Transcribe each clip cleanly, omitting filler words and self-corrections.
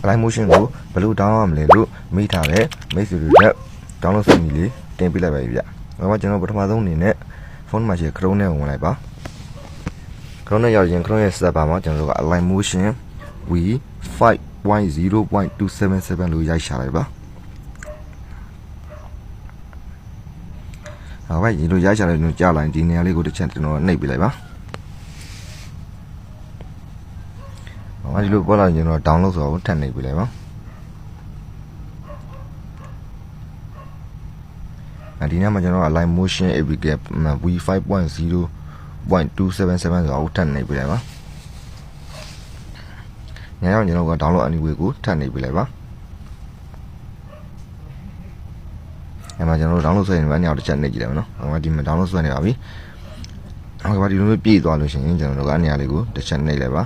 Align motion ကိုဘယ်လို download မလဲလို့မိထားတဲ့မိတ်ဆွေတွေတက် download စနစ်လေးတင်ပြလိုက်ပါပြီဗျ။ဒါမှကျွန်တော်ပထမဆုံးအနေနဲ့ ဖုန်းမှာရှိတဲ့ Chrome နဲ့ဝင်လိုက်ပါ။ Chrome နဲ့ရောက်ရင် Chrome ရဲ့ server မှာကျွန်တော်တို့က Align motion v5.0.277 လို့ရိုက်ရှာလိုက်ပါ။ဟုတ်ကဲ့ဒီလိုရိုက်ရှာလိုက်လို့ကြားလိုက်ဒီနေရာလေးကိုတစ်ချက်ကျွန်တော်နှိပ်ပြလိုက်ပါ။ဒီလိုပေါ်လာရင်ကျွန်တော် download ဆိုတော့ထပ်နေပြီလေပါဒီနေ့မှာကျွန်တော် Align motion APK v5.0.277 ဆိုတော့ထပ်နေပြီလေပါညရောကျွန်တော်က download anyway ကိုထပ်နေပြီလေပါအဲ့မှာကျွန်တော် download ဆွဲနေမှာညောင်တစ်ချက်နေကြည့်လိုက်မယ်နော်ဟိုဒီမှာ download ဆွဲနေပါပြီဟုတ်ကဲ့ပါဒီလိုမျိုးပြည့်သွားလို့ရှိရင်ကျွန်တော်တို့ကနေရာလေးကိုတစ်ချက်နှိပ်လိုက်ပါ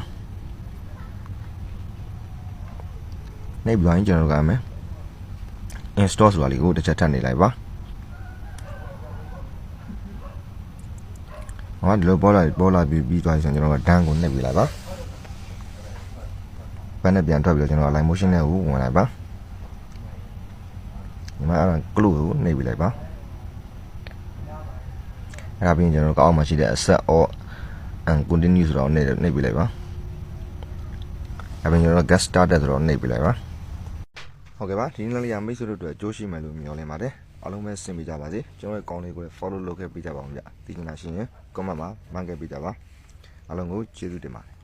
နှိပ်ပြီးရင်ကျွန်တော်တို့ကမယ် install ဆိုတာလေးကိုတစ်ချက်ထပ်နေလိုက်ပါဟောဒီလိုပေါ်လာပြီးသွားရင်ကျွန်တော်က done ကိုနှိပ်ပြလိုက်ပါဘယ်နဲ့ပြန်ထွက်ပြီးတော့ကျွန်တော် Align motion နဲ့ကိုဝင်လိုက်ပါဒီမှာအဲ့ဒါ close ကိုနှိပ်ပြလိုက်ပါအဲ့ဒါပြီးရင်ကျွန်တော်တို့အောက်မှာရှိတဲ့ accept or and continue ဆိုတော့နှိပ်ပြလိုက်ပါအဲ့ပြီးကျွန်တော် get started ဆိုတော့နှိပ်ပြလိုက်ပါဟုတ်ကဲ့ပါဒီနေ့လေးရမိတ်ဆွေတို့အတွက်အကျိုးရှိမယ်လို့မျှော်လင့်ပါတယ်အားလုံးပဲဆင်ပေးကြပါစေကျွန်တော်ရဲ့ကောင်းလေးကိုလည်း follow လုပ်ခဲ့ပေးကြပါဦးဗျသိချင်တာရှိရင် comment မှာမှန်ခဲ့ပေးကြပါအားလုံးကိုကျေးဇူးတင်ပါတယ်